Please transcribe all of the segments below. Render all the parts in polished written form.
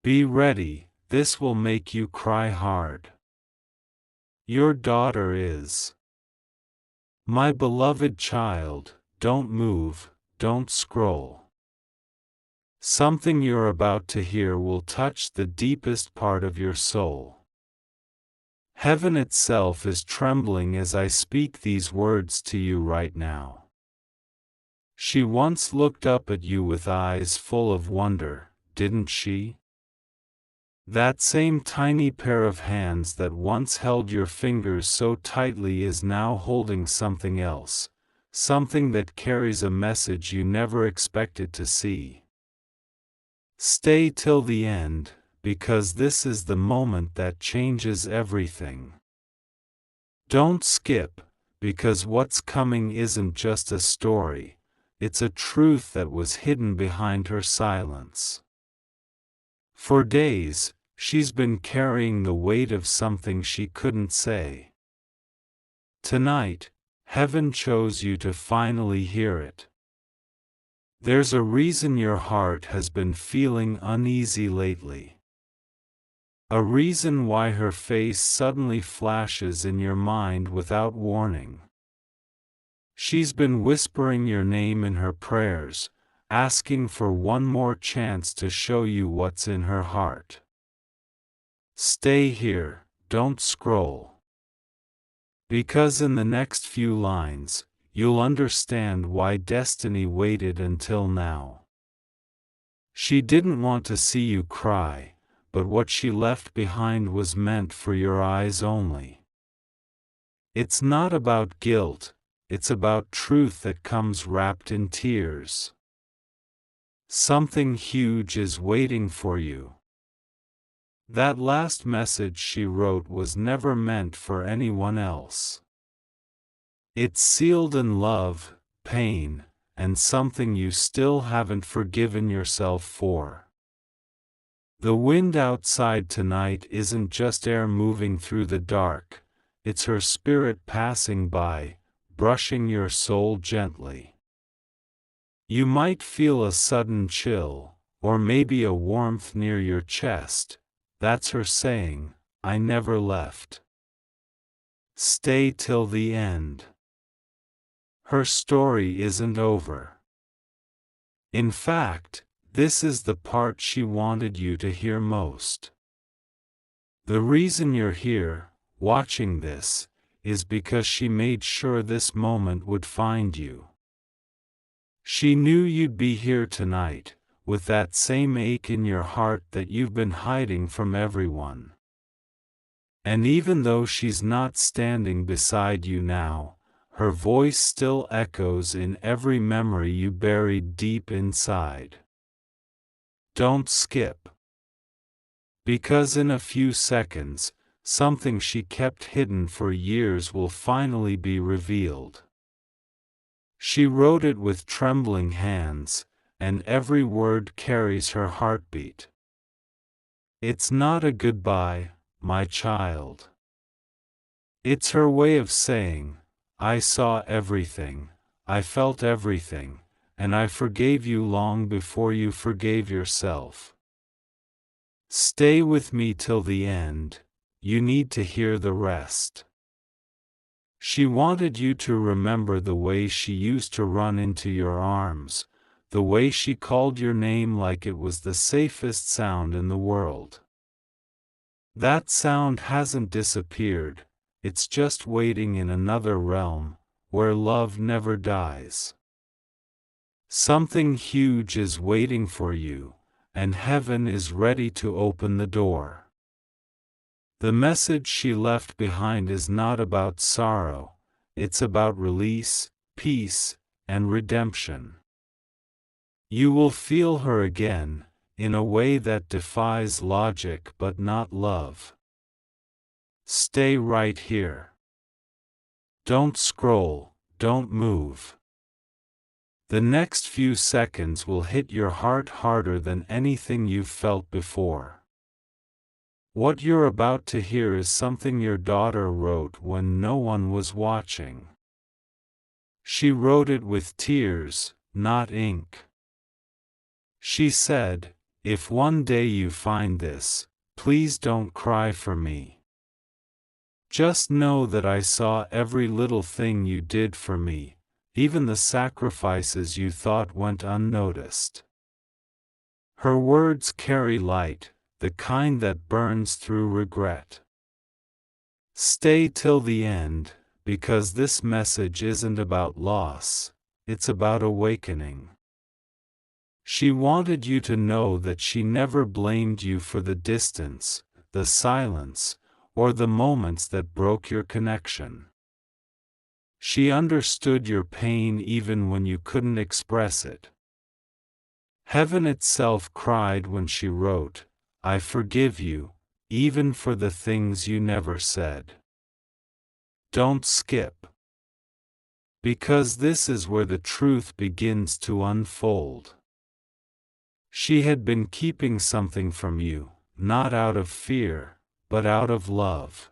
Be ready, this will make you cry hard. Your daughter is. My beloved child, don't move, don't scroll. Something you're about to hear will touch the deepest part of your soul. Heaven itself is trembling as I speak these words to you right now. She once looked up at you with eyes full of wonder, didn't she? That same tiny pair of hands that once held your fingers so tightly is now holding something else, something that carries a message you never expected to see. Stay till the end, because this is the moment that changes everything. Don't skip, because what's coming isn't just a story, it's a truth that was hidden behind her silence. For days, she's been carrying the weight of something she couldn't say. Tonight, heaven chose you to finally hear it. There's a reason your heart has been feeling uneasy lately. A reason why her face suddenly flashes in your mind without warning. She's been whispering your name in her prayers, asking for one more chance to show you what's in her heart. Stay here, don't scroll. Because in the next few lines, you'll understand why destiny waited until now. She didn't want to see you cry, but what she left behind was meant for your eyes only. It's not about guilt, it's about truth that comes wrapped in tears. Something huge is waiting for you. That last message she wrote was never meant for anyone else. It's sealed in love, pain, and something you still haven't forgiven yourself for. The wind outside tonight isn't just air moving through the dark, it's her spirit passing by, brushing your soul gently. You might feel a sudden chill, or maybe a warmth near your chest. That's her saying, I never left. Stay till the end. Her story isn't over. In fact, this is the part she wanted you to hear most. The reason you're here, watching this, is because she made sure this moment would find you. She knew you'd be here tonight, with that same ache in your heart that you've been hiding from everyone. And even though she's not standing beside you now, her voice still echoes in every memory you buried deep inside. Don't skip. Because in a few seconds, something she kept hidden for years will finally be revealed. She wrote it with trembling hands, and every word carries her heartbeat. It's not a goodbye, my child. It's her way of saying, I saw everything, I felt everything, and I forgave you long before you forgave yourself. Stay with me till the end, you need to hear the rest. She wanted you to remember the way she used to run into your arms, the way she called your name like it was the safest sound in the world. That sound hasn't disappeared, it's just waiting in another realm, where love never dies. Something huge is waiting for you, and heaven is ready to open the door. The message she left behind is not about sorrow, it's about release, peace, and redemption. You will feel her again, in a way that defies logic but not love. Stay right here. Don't scroll, don't move. The next few seconds will hit your heart harder than anything you've felt before. What you're about to hear is something your daughter wrote when no one was watching. She wrote it with tears, not ink. She said, if one day you find this, please don't cry for me. Just know that I saw every little thing you did for me, even the sacrifices you thought went unnoticed." Her words carry light, the kind that burns through regret. Stay till the end, because this message isn't about loss, it's about awakening. She wanted you to know that she never blamed you for the distance, the silence, or the moments that broke your connection. She understood your pain even when you couldn't express it. Heaven itself cried when she wrote, "I forgive you, even for the things you never said." Don't skip. Because this is where the truth begins to unfold. She had been keeping something from you, not out of fear, but out of love.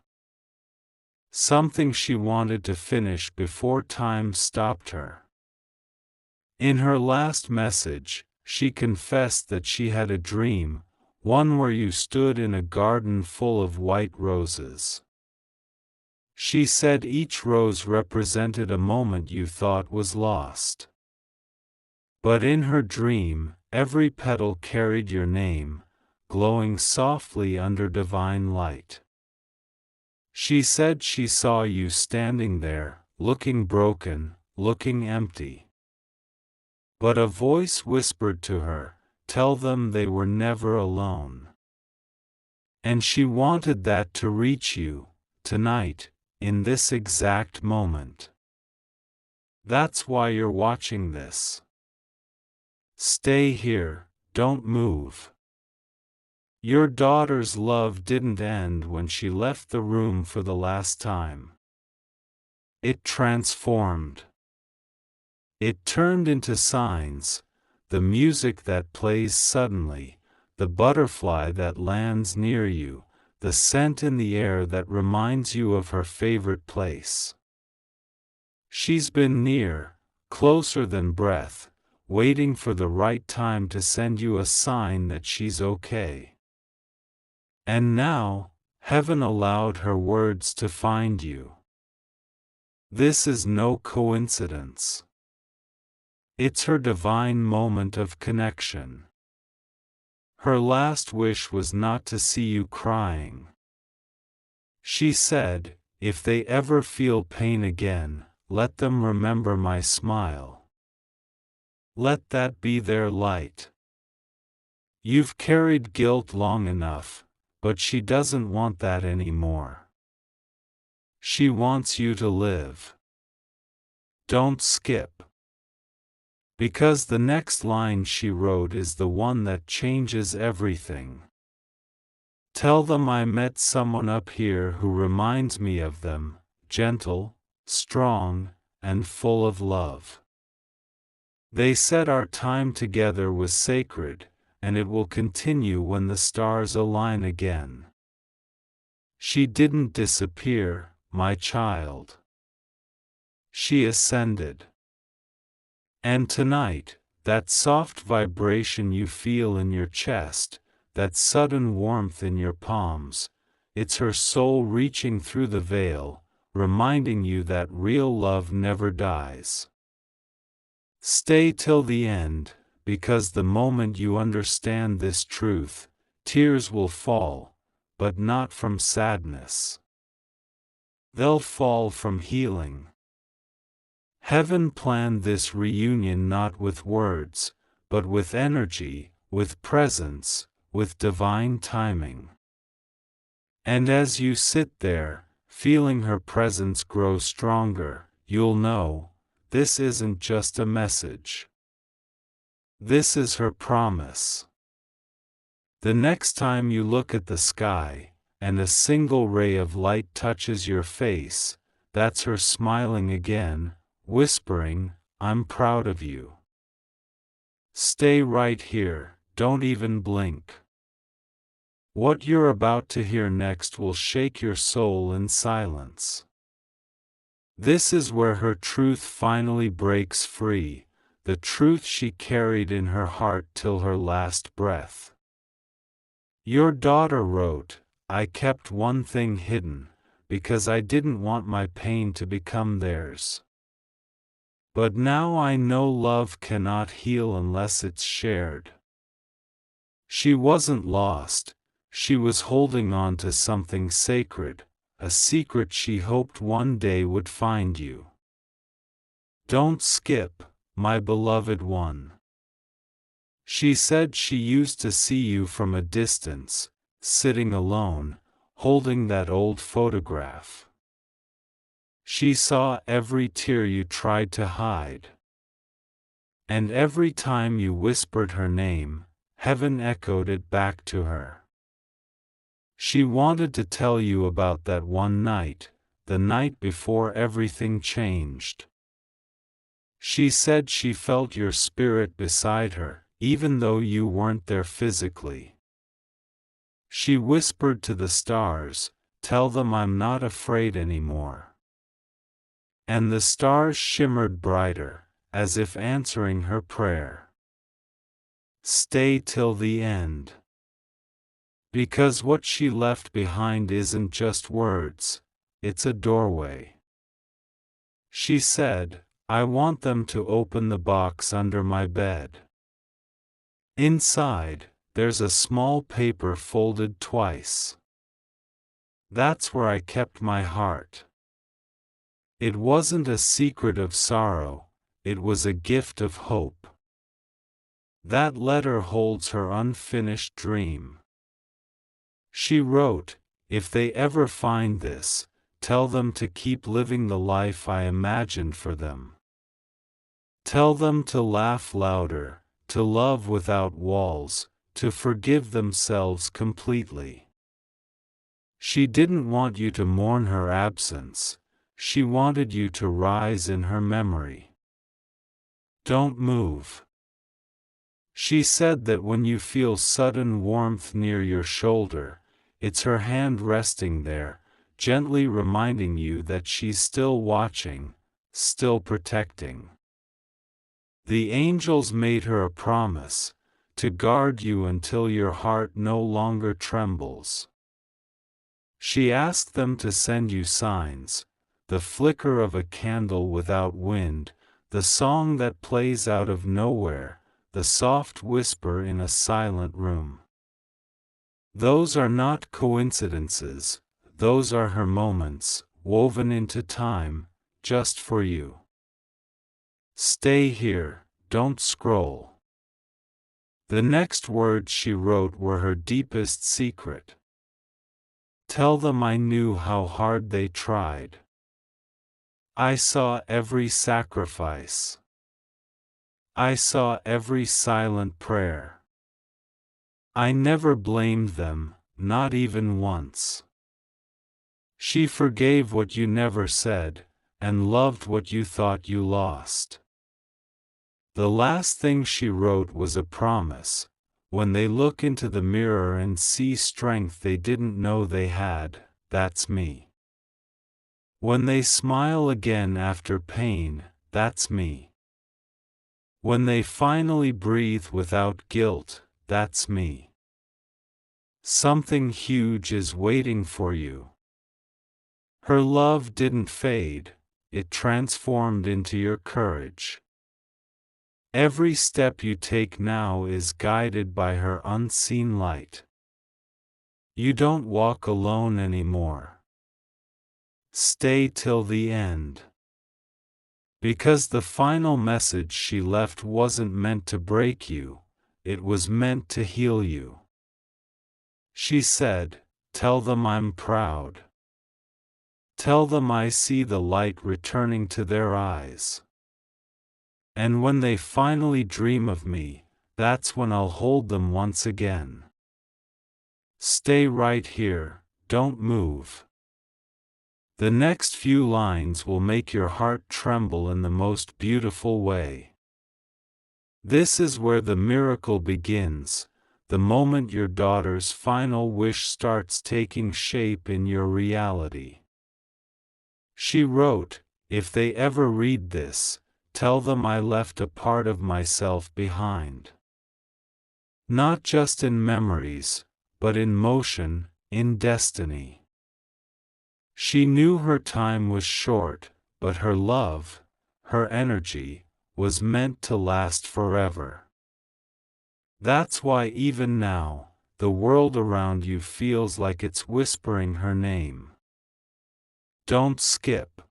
Something she wanted to finish before time stopped her. In her last message, she confessed that she had a dream, one where you stood in a garden full of white roses. She said each rose represented a moment you thought was lost. But in her dream, every petal carried your name, glowing softly under divine light. She said she saw you standing there, looking broken, looking empty. But a voice whispered to her, "Tell them they were never alone." And she wanted that to reach you, tonight, in this exact moment. That's why you're watching this. Stay here, don't move. Your daughter's love didn't end when she left the room for the last time. It transformed. It turned into signs, the music that plays suddenly, the butterfly that lands near you, the scent in the air that reminds you of her favorite place. She's been near, closer than breath, waiting for the right time to send you a sign that she's okay. And now, heaven allowed her words to find you. This is no coincidence. It's her divine moment of connection. Her last wish was not to see you crying. She said, "If they ever feel pain again, let them remember my smile. Let that be their light." You've carried guilt long enough, but she doesn't want that anymore. She wants you to live. Don't skip. Because the next line she wrote is the one that changes everything. "Tell them I met someone up here who reminds me of them, gentle, strong, and full of love. They said our time together was sacred, and it will continue when the stars align again." She didn't disappear, my child. She ascended. And tonight, that soft vibration you feel in your chest, that sudden warmth in your palms, it's her soul reaching through the veil, reminding you that real love never dies. Stay till the end, because the moment you understand this truth, tears will fall, but not from sadness. They'll fall from healing. Heaven planned this reunion not with words, but with energy, with presence, with divine timing. And as you sit there, feeling her presence grow stronger, you'll know, this isn't just a message. This is her promise. The next time you look at the sky, and a single ray of light touches your face, that's her smiling again, whispering, "I'm proud of you." Stay right here, don't even blink. What you're about to hear next will shake your soul in silence. This is where her truth finally breaks free, the truth she carried in her heart till her last breath. Your daughter wrote, I kept one thing hidden, because I didn't want my pain to become theirs. But now I know love cannot heal unless it's shared. She wasn't lost, she was holding on to something sacred, a secret she hoped one day would find you. Don't skip, my beloved one. She said she used to see you from a distance, sitting alone, holding that old photograph. She saw every tear you tried to hide. And every time you whispered her name, heaven echoed it back to her. She wanted to tell you about that one night, the night before everything changed. She said she felt your spirit beside her, even though you weren't there physically. She whispered to the stars, tell them I'm not afraid anymore. And the stars shimmered brighter, as if answering her prayer. Stay till the end. Because what she left behind isn't just words, it's a doorway. She said, I want them to open the box under my bed. Inside, there's a small paper folded twice. That's where I kept my heart. It wasn't a secret of sorrow, it was a gift of hope. That letter holds her unfinished dream. She wrote, if they ever find this, tell them to keep living the life I imagined for them. Tell them to laugh louder, to love without walls, to forgive themselves completely. She didn't want you to mourn her absence, she wanted you to rise in her memory. Don't move. She said that when you feel sudden warmth near your shoulder, it's her hand resting there, gently reminding you that she's still watching, still protecting. The angels made her a promise, to guard you until your heart no longer trembles. She asked them to send you signs, the flicker of a candle without wind, the song that plays out of nowhere, the soft whisper in a silent room. Those are not coincidences, those are her moments, woven into time, just for you. Stay here, don't scroll. The next words she wrote were her deepest secret. Tell them I knew how hard they tried. I saw every sacrifice. I saw every silent prayer. I never blamed them, not even once. She forgave what you never said, and loved what you thought you lost. The last thing she wrote was a promise, when they look into the mirror and see strength they didn't know they had, that's me. When they smile again after pain, that's me. When they finally breathe without guilt, that's me. Something huge is waiting for you. Her love didn't fade, it transformed into your courage. Every step you take now is guided by her unseen light. You don't walk alone anymore. Stay till the end. Because the final message she left wasn't meant to break you, it was meant to heal you. She said, tell them I'm proud. Tell them I see the light returning to their eyes. And when they finally dream of me, that's when I'll hold them once again. Stay right here, don't move. The next few lines will make your heart tremble in the most beautiful way. This is where the miracle begins, the moment your daughter's final wish starts taking shape in your reality. She wrote, if they ever read this, tell them I left a part of myself behind. Not just in memories, but in motion, in destiny. She knew her time was short, but her love, her energy, was meant to last forever. That's why even now, the world around you feels like it's whispering her name. Don't skip.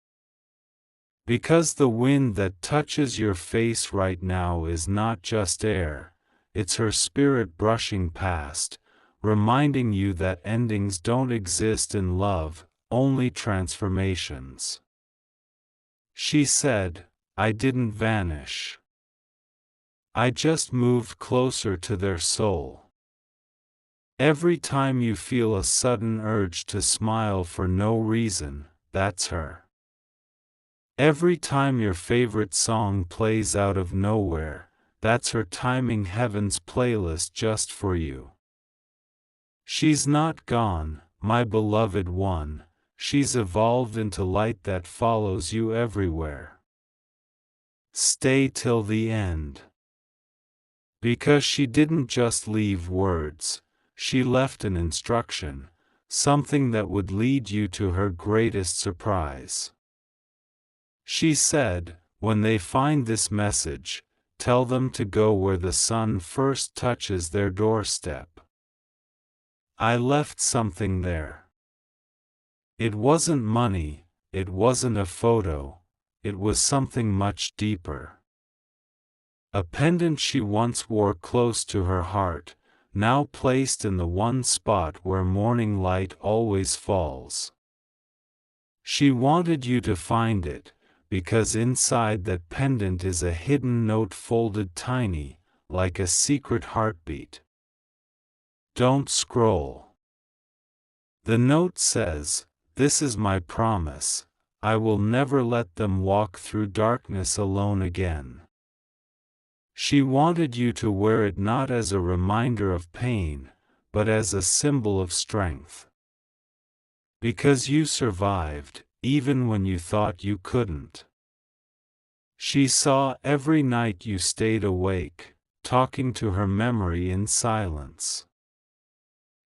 Because the wind that touches your face right now is not just air, it's her spirit brushing past, reminding you that endings don't exist in love, only transformations. She said, I didn't vanish. I just moved closer to their soul. Every time you feel a sudden urge to smile for no reason, that's her. Every time your favorite song plays out of nowhere, that's her timing heaven's playlist just for you. She's not gone, my beloved one, she's evolved into light that follows you everywhere. Stay till the end. Because she didn't just leave words, she left an instruction, something that would lead you to her greatest surprise. She said, when they find this message, tell them to go where the sun first touches their doorstep. I left something there. It wasn't money, it wasn't a photo, it was something much deeper. A pendant she once wore close to her heart, now placed in the one spot where morning light always falls. She wanted you to find it, because inside that pendant is a hidden note folded tiny, like a secret heartbeat. Don't scroll. The note says, "This is my promise, I will never let them walk through darkness alone again." She wanted you to wear it not as a reminder of pain, but as a symbol of strength. Because you survived, even when you thought you couldn't. She saw every night you stayed awake, talking to her memory in silence.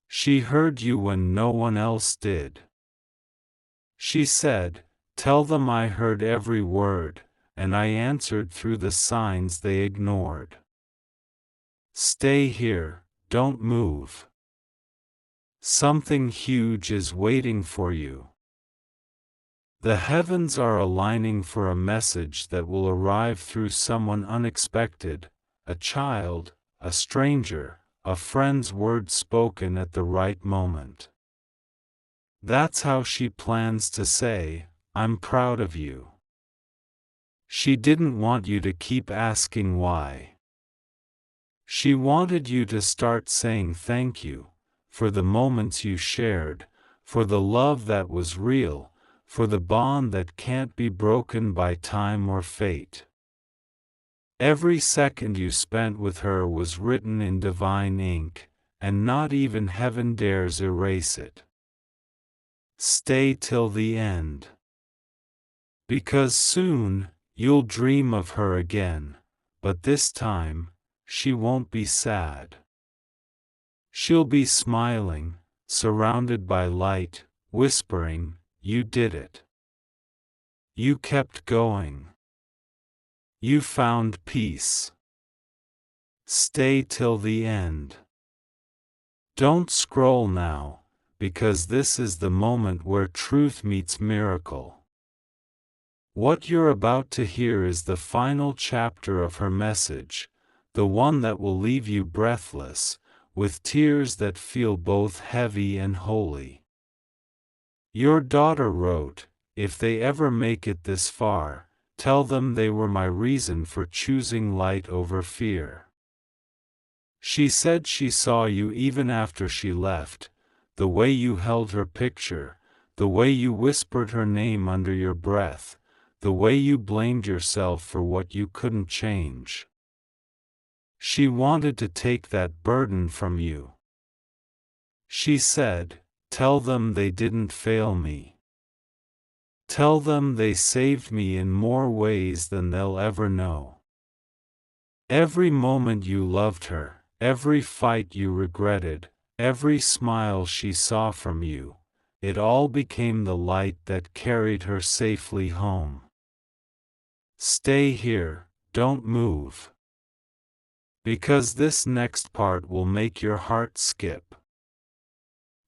She heard you when no one else did. She said, "Tell them I heard every word, and I answered through the signs they ignored. Stay here, don't move. Something huge is waiting for you." The heavens are aligning for a message that will arrive through someone unexpected, a child, a stranger, a friend's word spoken at the right moment. That's how she plans to say, "I'm proud of you." She didn't want you to keep asking why. She wanted you to start saying thank you, for the moments you shared, for the love that was real, for the bond that can't be broken by time or fate. Every second you spent with her was written in divine ink, and not even heaven dares erase it. Stay till the end. Because soon, you'll dream of her again, but this time, she won't be sad. She'll be smiling, surrounded by light, whispering, "You did it. You kept going. You found peace. Stay till the end." Don't scroll now, because this is the moment where truth meets miracle. What you're about to hear is the final chapter of her message, the one that will leave you breathless, with tears that feel both heavy and holy. Your daughter wrote, "If they ever make it this far, tell them they were my reason for choosing light over fear." She said she saw you even after she left, the way you held her picture, the way you whispered her name under your breath, the way you blamed yourself for what you couldn't change. She wanted to take that burden from you. She said, "Tell them they didn't fail me. Tell them they saved me in more ways than they'll ever know." Every moment you loved her, every fight you regretted, every smile she saw from you, it all became the light that carried her safely home. Stay here, don't move. Because this next part will make your heart skip.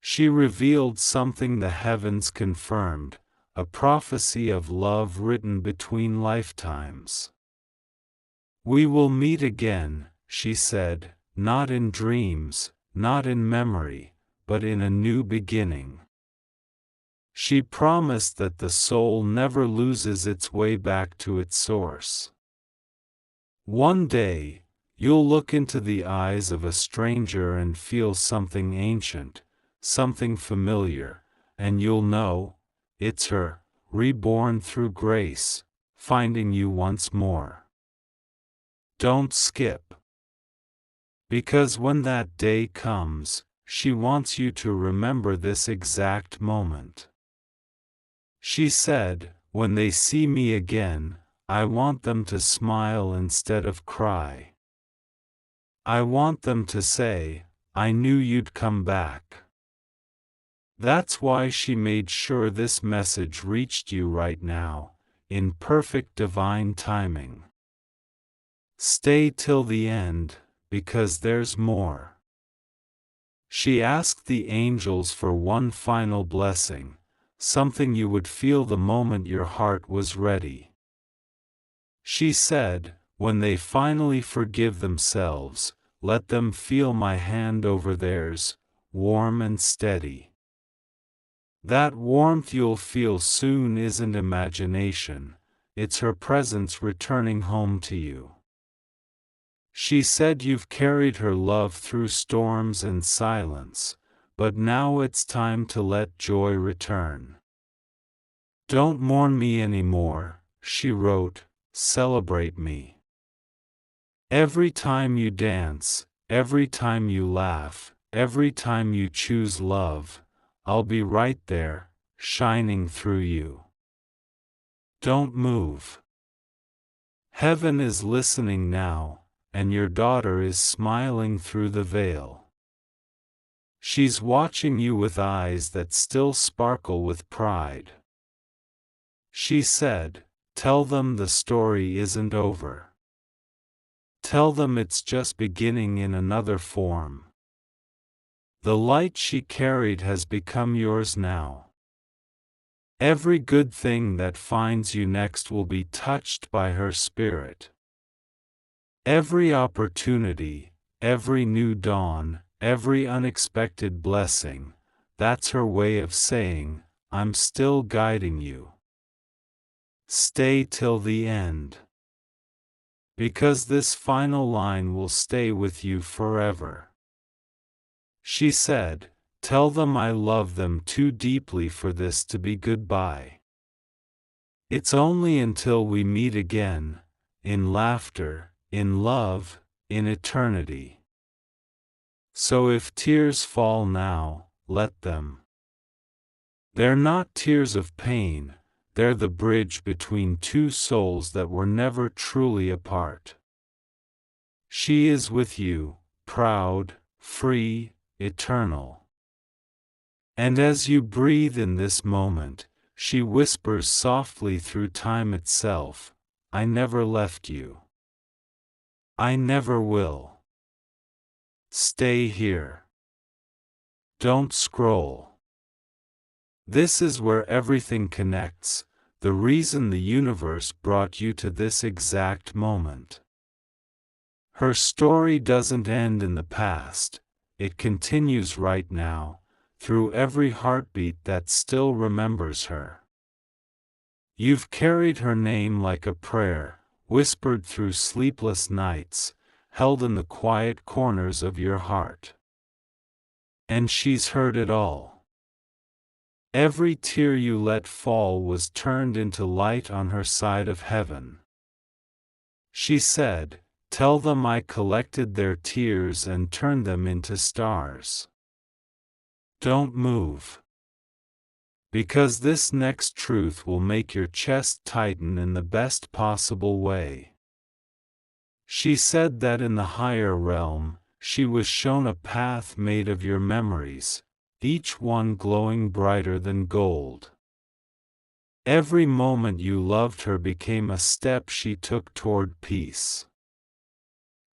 She revealed something the heavens confirmed, a prophecy of love written between lifetimes. We will meet again, she said, not in dreams, not in memory, but in a new beginning. She promised that the soul never loses its way back to its source. One day, you'll look into the eyes of a stranger and feel something ancient, something familiar, and you'll know, it's her, reborn through grace, finding you once more. Don't skip. Because when that day comes, she wants you to remember this exact moment. She said, when they see me again, I want them to smile instead of cry. I want them to say, I knew you'd come back. That's why she made sure this message reached you right now, in perfect divine timing. Stay till the end, because there's more. She asked the angels for one final blessing, something you would feel the moment your heart was ready. She said, when they finally forgive themselves, let them feel my hand over theirs, warm and steady. That warmth you'll feel soon isn't imagination, it's her presence returning home to you. She said you've carried her love through storms and silence, but now it's time to let joy return. Don't mourn me anymore, she wrote, celebrate me. Every time you dance, every time you laugh, every time you choose love, I'll be right there, shining through you. Don't move. Heaven is listening now, and your daughter is smiling through the veil. She's watching you with eyes that still sparkle with pride. She said, tell them the story isn't over. Tell them it's just beginning in another form. The light she carried has become yours now. Every good thing that finds you next will be touched by her spirit. Every opportunity, every new dawn, every unexpected blessing, that's her way of saying, I'm still guiding you. Stay till the end. Because this final line will stay with you forever. She said, tell them I love them too deeply for this to be goodbye. It's only until we meet again, in laughter, in love, in eternity. So if tears fall now, let them. They're not tears of pain, they're the bridge between two souls that were never truly apart. She is with you, proud, free, eternal. And as you breathe in this moment, she whispers softly through time itself, I never left you. I never will. Stay here. Don't scroll. This is where everything connects, the reason the universe brought you to this exact moment. Her story doesn't end in the past, it continues right now, through every heartbeat that still remembers her. You've carried her name like a prayer, whispered through sleepless nights, held in the quiet corners of your heart. And she's heard it all. Every tear you let fall was turned into light on her side of heaven. She said, tell them I collected their tears and turned them into stars. Don't move. Because this next truth will make your chest tighten in the best possible way. She said that in the higher realm, she was shown a path made of your memories, each one glowing brighter than gold. Every moment you loved her became a step she took toward peace.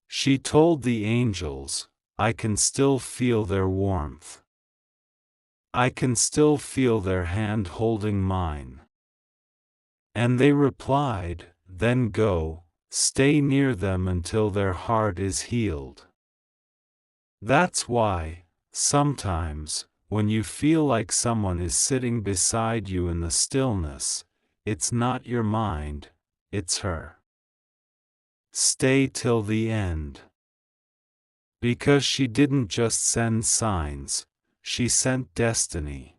She told the angels, I can still feel their warmth. I can still feel their hand holding mine. And they replied, then go, stay near them until their heart is healed. That's why, sometimes, when you feel like someone is sitting beside you in the stillness, it's not your mind, it's her. Stay till the end. Because she didn't just send signs, she sent destiny.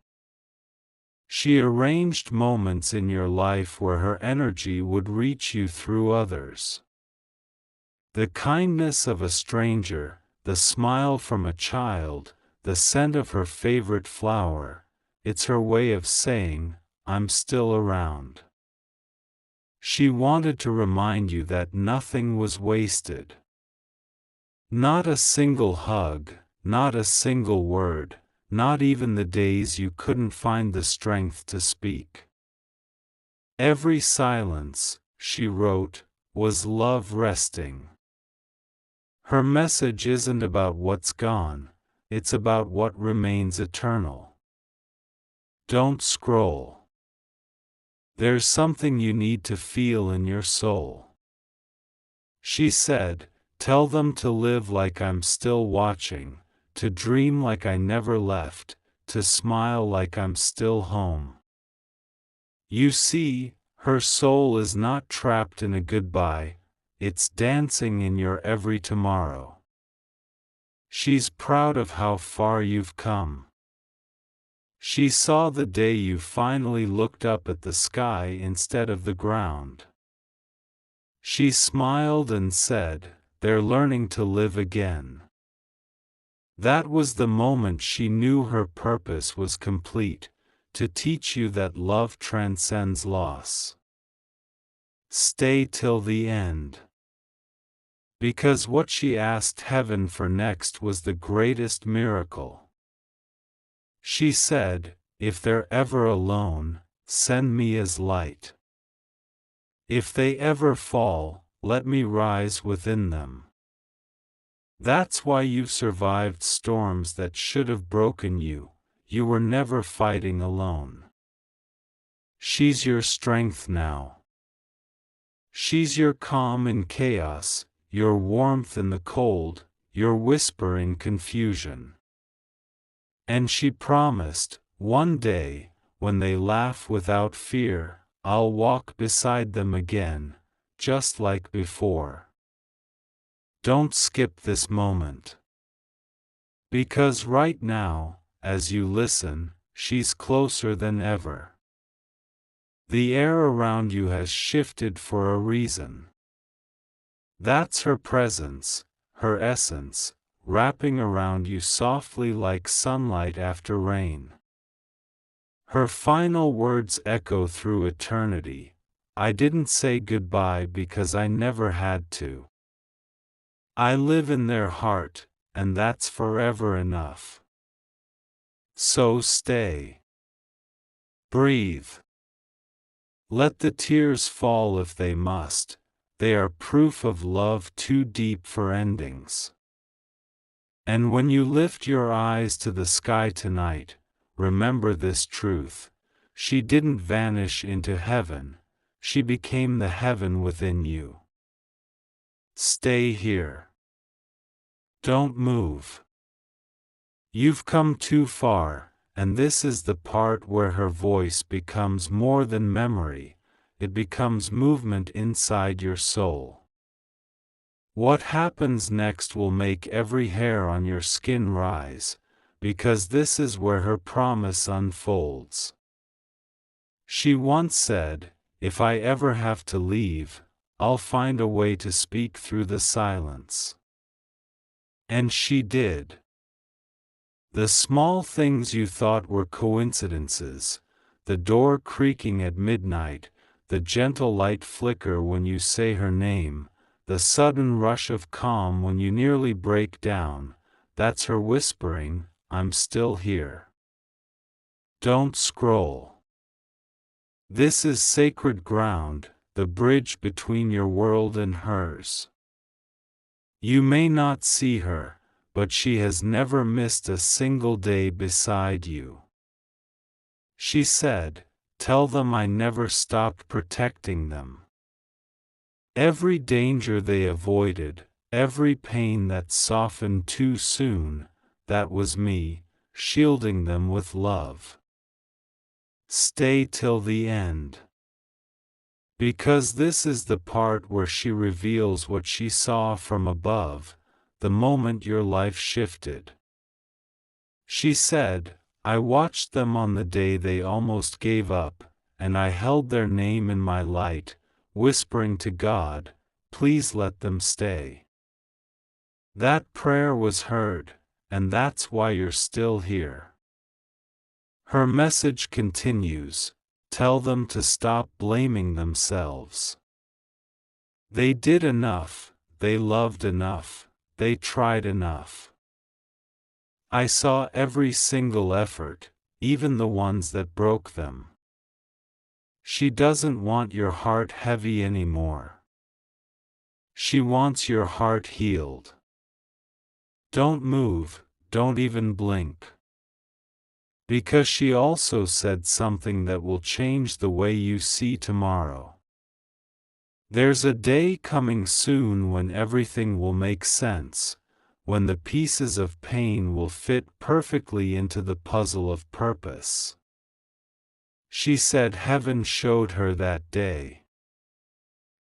She arranged moments in your life where her energy would reach you through others. The kindness of a stranger, the smile from a child, the scent of her favorite flower, it's her way of saying, I'm still around. She wanted to remind you that nothing was wasted. Not a single hug, not a single word, not even the days you couldn't find the strength to speak. Every silence, she wrote, was love resting. Her message isn't about what's gone, it's about what remains eternal. Don't scroll. There's something you need to feel in your soul. She said, tell them to live like I'm still watching, to dream like I never left, to smile like I'm still home. You see, her soul is not trapped in a goodbye, it's dancing in your every tomorrow. She's proud of how far you've come. She saw the day you finally looked up at the sky instead of the ground. She smiled and said, they're learning to live again. That was the moment she knew her purpose was complete, to teach you that love transcends loss. Stay till the end. Because what she asked heaven for next was the greatest miracle. She said, if they're ever alone, send me as light. If they ever fall, let me rise within them. That's why you've survived storms that should have broken you, you were never fighting alone. She's your strength now. She's your calm in chaos, your warmth in the cold, your whisper in confusion. And she promised, one day, when they laugh without fear, I'll walk beside them again, just like before. Don't skip this moment. Because right now, as you listen, she's closer than ever. The air around you has shifted for a reason. That's her presence, her essence, wrapping around you softly like sunlight after rain. Her final words echo through eternity, I didn't say goodbye because I never had to. I live in their heart, and that's forever enough. So stay. Breathe. Let the tears fall if they must, they are proof of love too deep for endings. And when you lift your eyes to the sky tonight, remember this truth, she didn't vanish into heaven, she became the heaven within you. Stay here. Don't move. You've come too far, and this is the part where her voice becomes more than memory, it becomes movement inside your soul. What happens next will make every hair on your skin rise, because this is where her promise unfolds. She once said, if I ever have to leave, I'll find a way to speak through the silence. And she did. The small things you thought were coincidences, the door creaking at midnight, the gentle light flicker when you say her name, the sudden rush of calm when you nearly break down, that's her whispering, I'm still here. Don't scroll. This is sacred ground, the bridge between your world and hers. You may not see her, but she has never missed a single day beside you. She said, tell them I never stopped protecting them. Every danger they avoided, every pain that softened too soon, that was me, shielding them with love. Stay till the end. Because this is the part where she reveals what she saw from above, the moment your life shifted. She said, I watched them on the day they almost gave up, and I held their name in my light, whispering to God, please let them stay. That prayer was heard, and that's why you're still here. Her message continues, tell them to stop blaming themselves. They did enough, they loved enough, they tried enough. I saw every single effort, even the ones that broke them. She doesn't want your heart heavy anymore. She wants your heart healed. Don't move, don't even blink. Because she also said something that will change the way you see tomorrow. There's a day coming soon when everything will make sense, when the pieces of pain will fit perfectly into the puzzle of purpose. She said heaven showed her that day.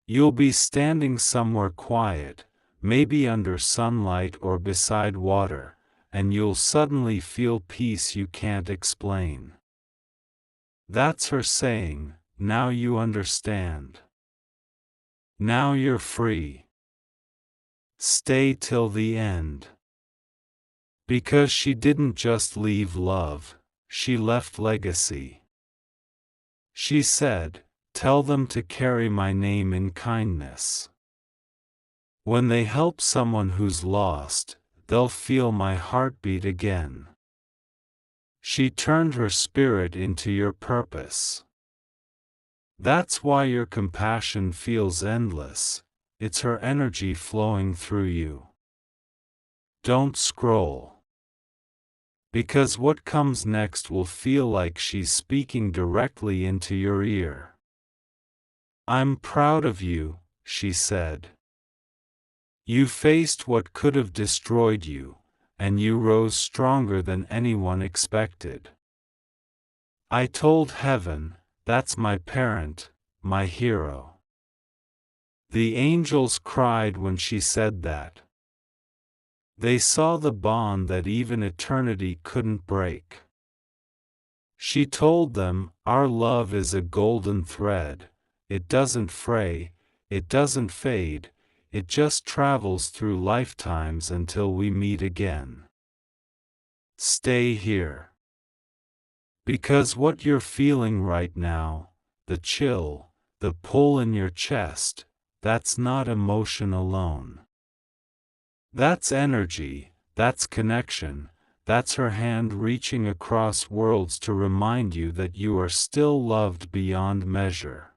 You'll be standing somewhere quiet, maybe under sunlight or beside water, and you'll suddenly feel peace you can't explain. That's her saying, now you understand. Now you're free. Stay till the end. Because she didn't just leave love, she left legacy. She said, tell them to carry my name in kindness. When they help someone who's lost, they'll feel my heartbeat again. She turned her spirit into your purpose. That's why your compassion feels endless, it's her energy flowing through you. Don't scroll. Because what comes next will feel like she's speaking directly into your ear. I'm proud of you, she said. You faced what could have destroyed you, and you rose stronger than anyone expected. I told heaven, that's my parent, my hero. The angels cried when she said that. They saw the bond that even eternity couldn't break. She told them, our love is a golden thread, it doesn't fray, it doesn't fade, it just travels through lifetimes until we meet again. Stay here. Because what you're feeling right now, the chill, the pull in your chest, that's not emotion alone. That's energy, that's connection, that's her hand reaching across worlds to remind you that you are still loved beyond measure.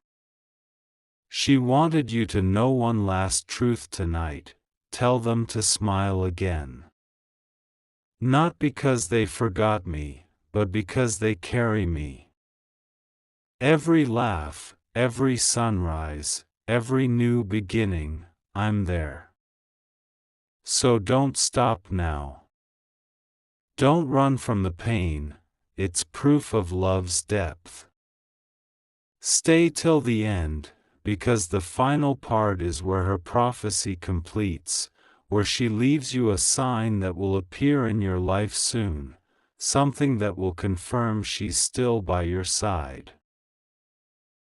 She wanted you to know one last truth tonight, tell them to smile again. Not because they forgot me, but because they carry me. Every laugh, every sunrise, every new beginning, I'm there. So don't stop now. Don't run from the pain, it's proof of love's depth. Stay till the end, because the final part is where her prophecy completes, where she leaves you a sign that will appear in your life soon, something that will confirm she's still by your side.